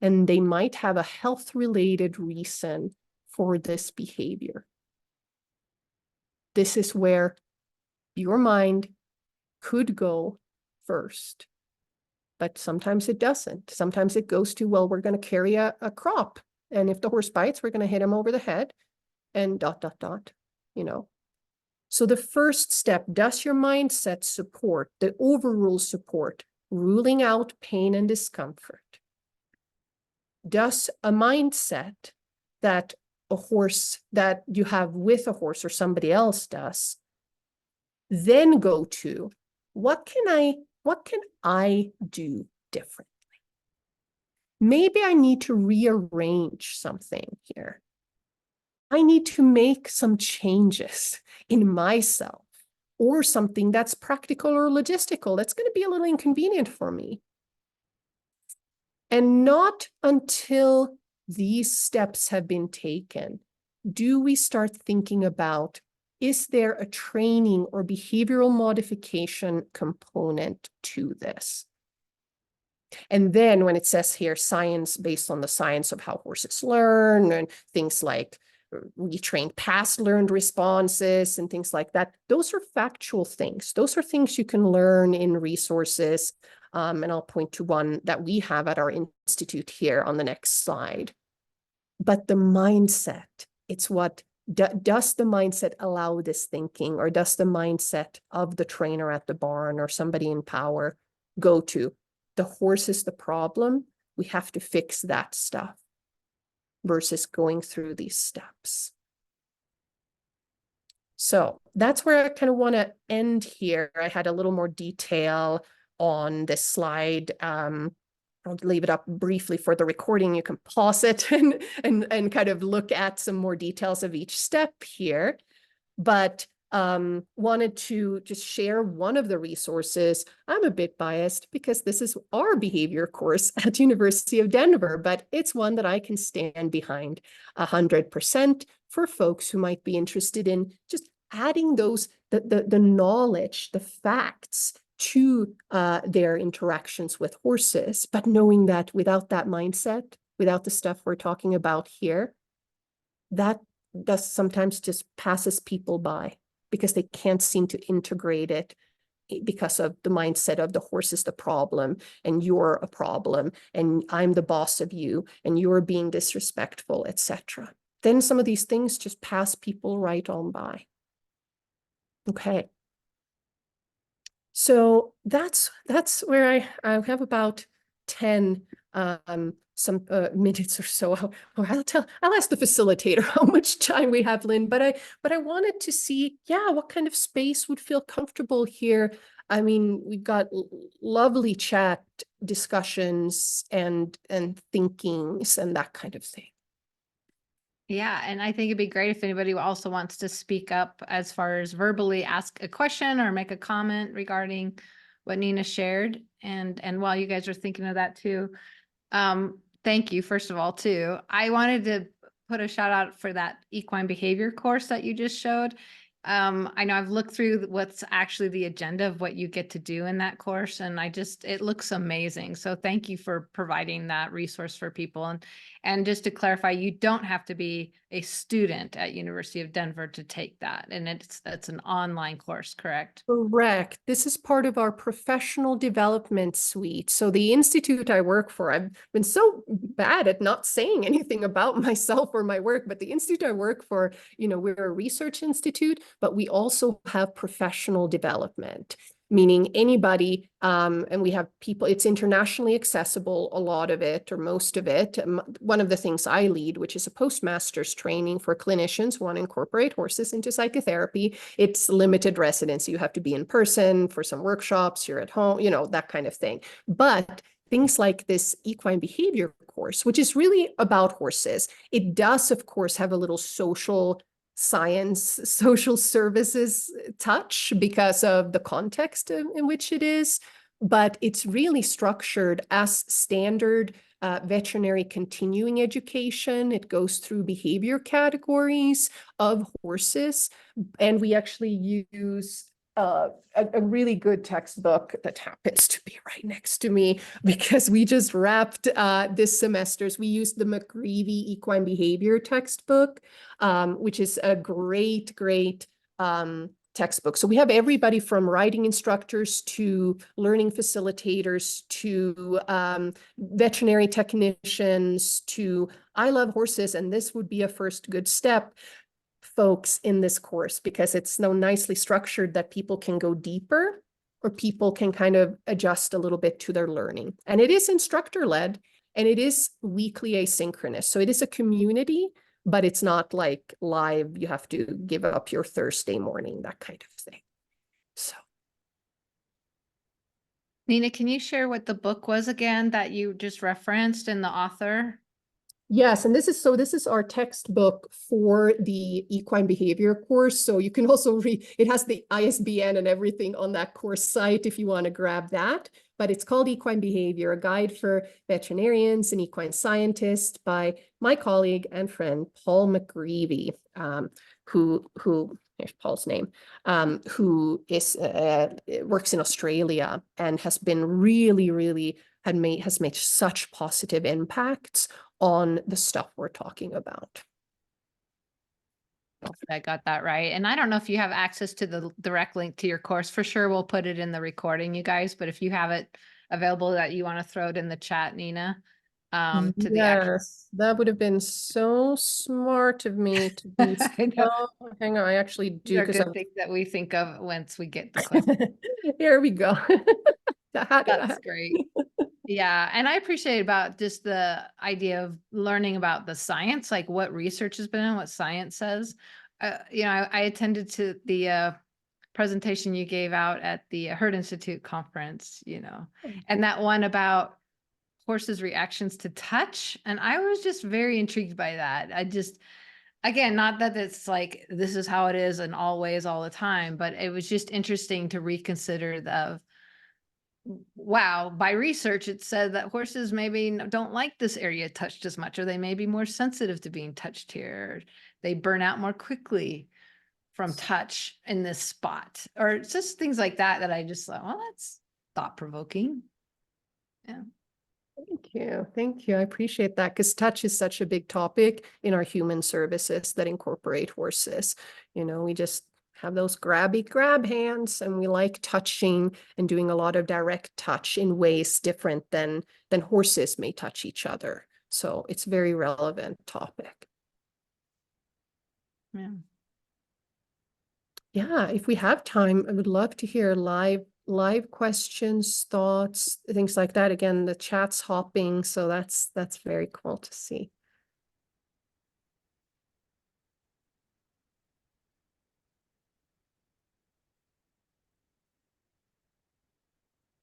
and they might have a health-related reason for this behavior. This is where your mind could go first. But sometimes it doesn't. Sometimes it goes to, well, we're going to carry a crop. And if the horse bites, we're going to hit him over the head and ... you know. So the first step, does your mindset support, the overrule support, ruling out pain and discomfort? Does a mindset that a horse that you have with a horse or somebody else does then go to, what can I do differently? Maybe I need to rearrange something here. I need to make some changes in myself, or something that's practical or logistical that's going to be a little inconvenient for me. And not until these steps have been taken do we start thinking about, is there a training or behavioral modification component to this? And then when it says here, science based on the science of how horses learn, and things like retrained past learned responses and things like that, those are factual things. Those are things you can learn in resources And I'll point to one that we have at our institute here on the next slide. But the mindset, it's what does the mindset allow this thinking, or does the mindset of the trainer at the barn or somebody in power go to the horse is the problem, we have to fix that stuff, versus going through these steps. So that's where I kind of want to end here. I had a little more detail on this slide. I'll leave it up briefly for the recording. You can pause it and kind of look at some more details of each step here. But wanted to just share one of the resources. I'm a bit biased because this is our behavior course at University of Denver, but it's one that I can stand behind 100% for folks who might be interested in just adding those, the knowledge, the facts to their interactions with horses, but knowing that without that mindset, without the stuff we're talking about here, that does sometimes just passes people by because they can't seem to integrate it because of the mindset of the horse is the problem and you're a problem and I'm the boss of you and you're being disrespectful, etc. Then some of these things just pass people right on by. Okay. So that's where I have about 10 minutes or so. I'll ask the facilitator how much time we have, Lynn, but I wanted to see, yeah, what kind of space would feel comfortable here. I mean, we've got lovely chat discussions and thinkings and that kind of thing. Yeah, and I think it'd be great if anybody also wants to speak up as far as verbally ask a question or make a comment regarding what Nina shared. And while you guys are thinking of that too, thank you, first of all, too. I wanted to put a shout out for that equine behavior course that you just showed. I know I've looked through what's actually the agenda of what you get to do in that course, and it looks amazing. So thank you for providing that resource for people. And just to clarify, you don't have to be a student at University of Denver to take that. And it's an online course, correct? Correct. This is part of our professional development suite. So the institute I work for, I've been so bad at not saying anything about myself or my work, but the institute I work for, we're a research institute, but we also have professional development, meaning anybody, and we have people, it's internationally accessible, a lot of it or most of it. One of the things I lead, which is a postmaster's training for clinicians who want to incorporate horses into psychotherapy. It's limited residency. You have to be in person for some workshops, you're at home, that kind of thing. But things like this equine behavior course, which is really about horses, it does, of course, have a little social science, social services touch because of the context in which it is, but it's really structured as standard veterinary continuing education. It goes through behavior categories of horses, and we actually use a really good textbook that happens to be right next to me because we just wrapped this semester's. We used the McGreevy Equine Behavior textbook, which is a great textbook. So we have everybody from riding instructors to learning facilitators to veterinary technicians to I love horses, and this would be a first good step folks in this course because it's so nicely structured that people can go deeper or people can kind of adjust a little bit to their learning. And it is instructor led and it is weekly asynchronous. So it is a community, but it's not like live. You have to give up your Thursday morning, that kind of thing. So. Nina, can you share what the book was again that you just referenced and the author? Yes, and this is our textbook for the equine behavior course. So you can also read, it has the ISBN and everything on that course site if you want to grab that. But it's called Equine Behavior, a guide for veterinarians and equine scientists by my colleague and friend, Paul McGreevy, who here's Paul's name, who is works in Australia and has been really has made such positive impacts on the stuff we're talking about. I got that right. And I don't know if you have access to the direct link to your course. For sure, we'll put it in the recording, you guys. But if you have it available that you want to throw it in the chat, Nina? To the actual. Yes, that would have been so smart of me to be I know. so, hang on, I actually These do are because good I'm things that we think of once we get the question. here we go. That's great. Yeah, and I appreciate about just the idea of learning about the science, like what research has been done, what science says. I attended to the presentation you gave out at the Herd Institute conference, and that one about horses' reactions to touch. And I was just very intrigued by that. Again, not that it's like this is how it is in all ways all the time, but it was just interesting to reconsider wow, by research, it said that horses maybe don't like this area touched as much, or they may be more sensitive to being touched here. Or they burn out more quickly from touch in this spot, or it's just things like that that I just thought, well, that's thought provoking. Yeah. Thank you. Thank you. I appreciate that because touch is such a big topic in our human services that incorporate horses. We just have those grab hands and we like touching and doing a lot of direct touch in ways different than horses may touch each other. So it's very relevant topic. Yeah. Yeah, if we have time, I would love to hear live questions, thoughts, things like that. Again, the chat's hopping, so that's very cool to see.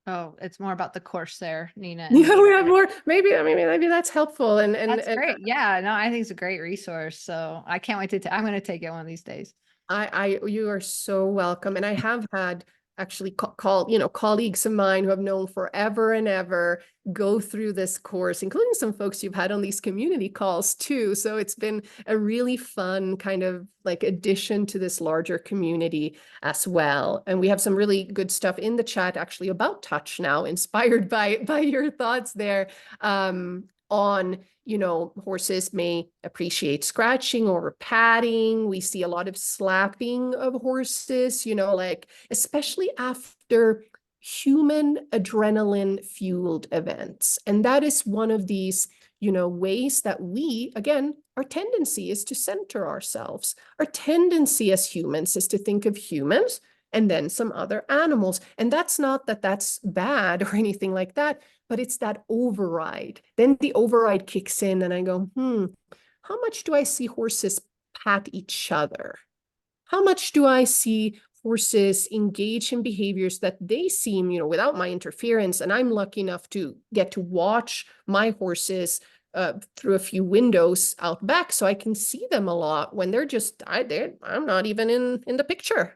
Oh, it's more about the course there, Nina. Yeah, we have more. Maybe that's helpful. And That's great. Yeah, no, I think it's a great resource. So I can't wait to. I'm going to take it one of these days. you are so welcome. And I have had actually colleagues of mine who have known forever and ever go through this course, including some folks you've had on these community calls too. So it's been a really fun kind of like addition to this larger community as well. And we have some really good stuff in the chat actually about touch now, inspired by your thoughts there, on horses may appreciate scratching or patting. We see a lot of slapping of horses, like especially after human adrenaline fueled events. And that is one of these, ways that we, again, our tendency is to center ourselves. Our tendency as humans is to think of humans and then some other animals. And that's not that that's bad or anything like that, but it's that override. Then the override kicks in and I go, how much do I see horses pat each other? How much do I see horses engage in behaviors that they seem, without my interference? And I'm lucky enough to get to watch my horses through a few windows out back, so I can see them a lot when they're just, I'm not even in the picture,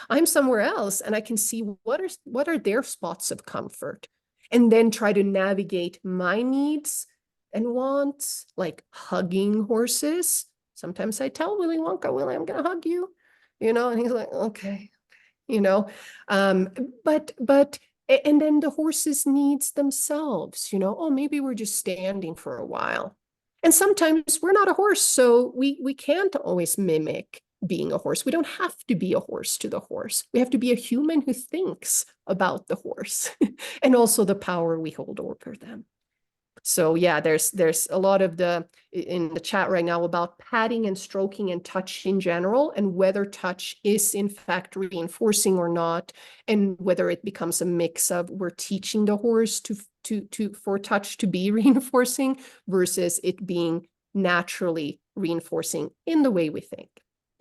I'm somewhere else, and I can see what are their spots of comfort, and then try to navigate my needs and wants, like hugging horses. Sometimes I tell Willy Wonka, Willy, I'm gonna hug you, and he's like, okay, but and then the horses' needs themselves, oh, maybe we're just standing for a while. And sometimes we're not a horse, so we can't always mimic being a horse. We don't have to be a horse to the horse. We have to be a human who thinks about the horse and also the power we hold over them. So yeah, there's a lot of in the chat right now about patting and stroking and touch in general, and whether touch is in fact reinforcing or not, and whether it becomes a mix of we're teaching the horse for touch to be reinforcing versus it being naturally reinforcing in the way we think.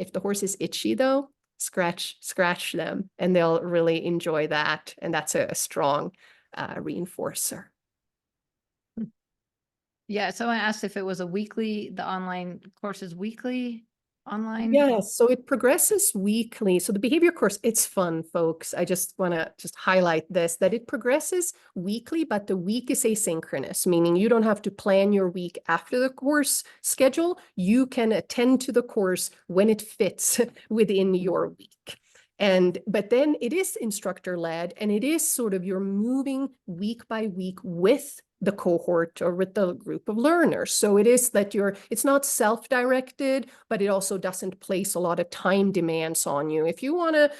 If the horse is itchy though, scratch them and they'll really enjoy that, and that's a strong reinforcer. Yeah, someone asked if it was the online course is weekly online. Yes, so it progresses weekly. So the behavior course, it's fun, folks. I just want to highlight this, that it progresses weekly, but the week is asynchronous, meaning you don't have to plan your week after the course schedule. You can attend to the course when it fits within your week. But then it is instructor led, and it is sort of you're moving week by week with the cohort or with the group of learners. So it is that it's not self-directed, but it also doesn't place a lot of time demands on you. If you want to,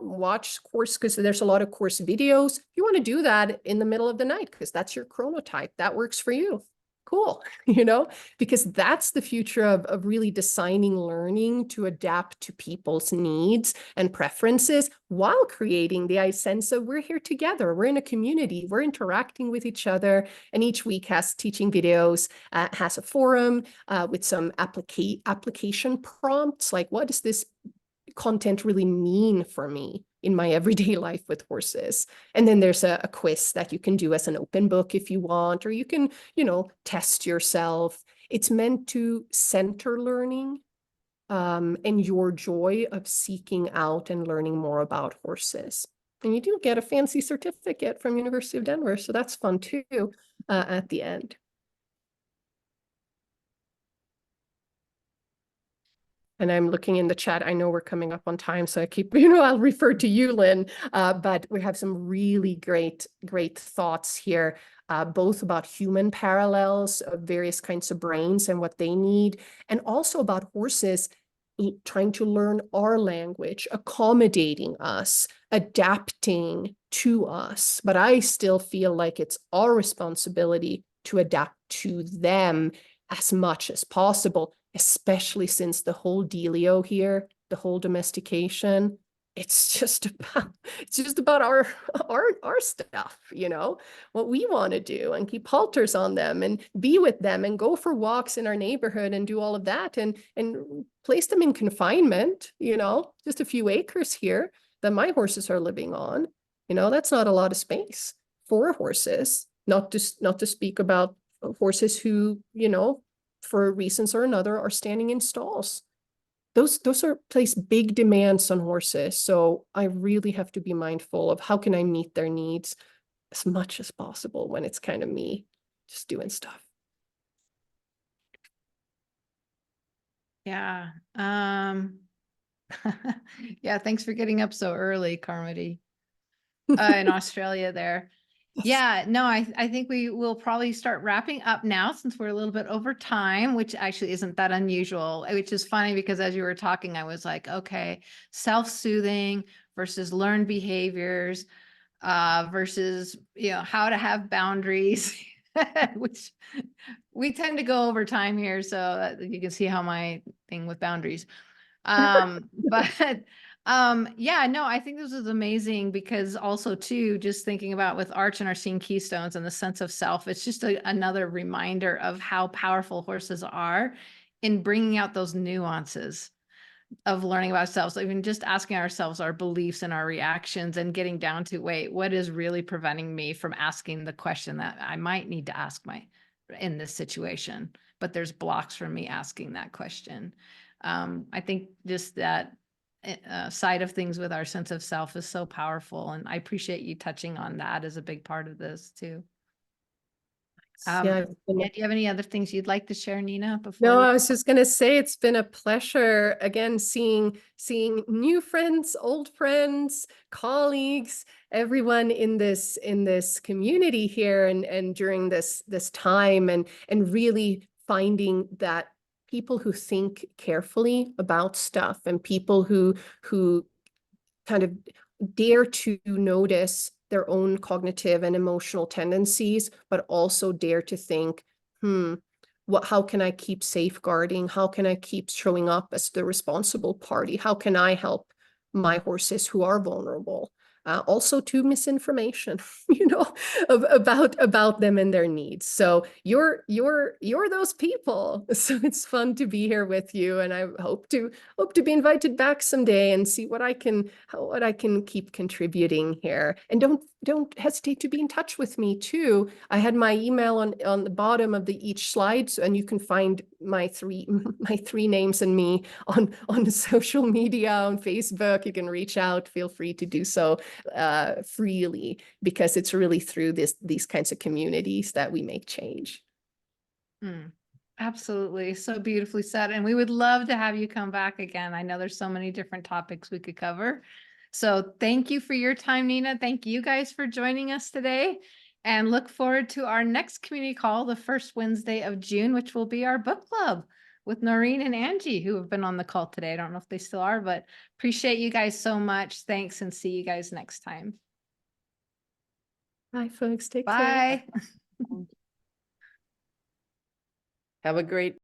watch course, because there's a lot of course videos, if you want to do that in the middle of the night, because that's your chronotype, that works for you. Cool, because that's the future of really designing learning to adapt to people's needs and preferences while creating the sense of we're here together, we're in a community, we're interacting with each other, and each week has teaching videos, has a forum with some application prompts, like what does this content really mean for me in my everyday life with horses? And then there's a quiz that you can do as an open book if you want, or you can, test yourself. It's meant to center learning and your joy of seeking out and learning more about horses. And you do get a fancy certificate from University of Denver, so that's fun too at the end. And I'm looking in the chat. I know we're coming up on time, so I keep, I'll refer to you, Lynn. But we have some really great thoughts here, both about human parallels of various kinds of brains and what they need, and also about horses trying to learn our language, accommodating us, adapting to us. But I still feel like it's our responsibility to adapt to them as much as possible, especially since the whole dealio here, the whole domestication, it's just about our stuff, what we want to do, and keep halters on them and be with them and go for walks in our neighborhood and do all of that and place them in confinement, just a few acres here that my horses are living on. That's not a lot of space for horses, not to speak about horses who, for reasons or another, are standing in stalls. Those place big demands on horses. So I really have to be mindful of how can I meet their needs as much as possible when it's kind of me just doing stuff. Yeah. Yeah, thanks for getting up so early, Carmody, in Australia there. Yeah, no, I think we will probably start wrapping up now since we're a little bit over time, which actually isn't that unusual, which is funny because as you were talking, I was like, okay, self-soothing versus learned behaviors, versus, how to have boundaries, which we tend to go over time here. So you can see how my thing with boundaries. But yeah, no, I think this is amazing because also too, just thinking about with Arch and our Scene Keystones and the sense of self, it's just another reminder of how powerful horses are in bringing out those nuances of learning about ourselves. Even just asking ourselves our beliefs and our reactions and getting down to, wait, what is really preventing me from asking the question that I might need to ask in this situation, but there's blocks from me asking that question. I think just that side of things with our sense of self is so powerful. And I appreciate you touching on that as a big part of this too. Yeah, Do you have any other things you'd like to share, Nina, before? No, I was just going to say it's been a pleasure again seeing new friends, old friends, colleagues, everyone in this community here and during this time and really finding that people who think carefully about stuff and people who kind of dare to notice their own cognitive and emotional tendencies, but also dare to think, how can I keep safeguarding? How can I keep showing up as the responsible party? How can I help my horses who are vulnerable? Also to misinformation, about them and their needs. So you're those people. So it's fun to be here with you, and I hope to be invited back someday and see what I can keep contributing here. And don't hesitate to be in touch with me too. I had my email on the bottom of each slide, and you can find my three names and me on social media, on Facebook. You can reach out. Feel free to do so freely, because it's really through these kinds of communities that we make change. Absolutely. So beautifully said. And we would love to have you come back again. I know there's so many different topics we could cover. So thank you for your time, Nina. Thank you guys for joining us today, and look forward to our next community call, the first Wednesday of June, which will be our book club with Noreen and Angie, who have been on the call today. I don't know if they still are, but appreciate you guys so much. Thanks, and see you guys next time. Bye, folks. Take care. Bye. Have a great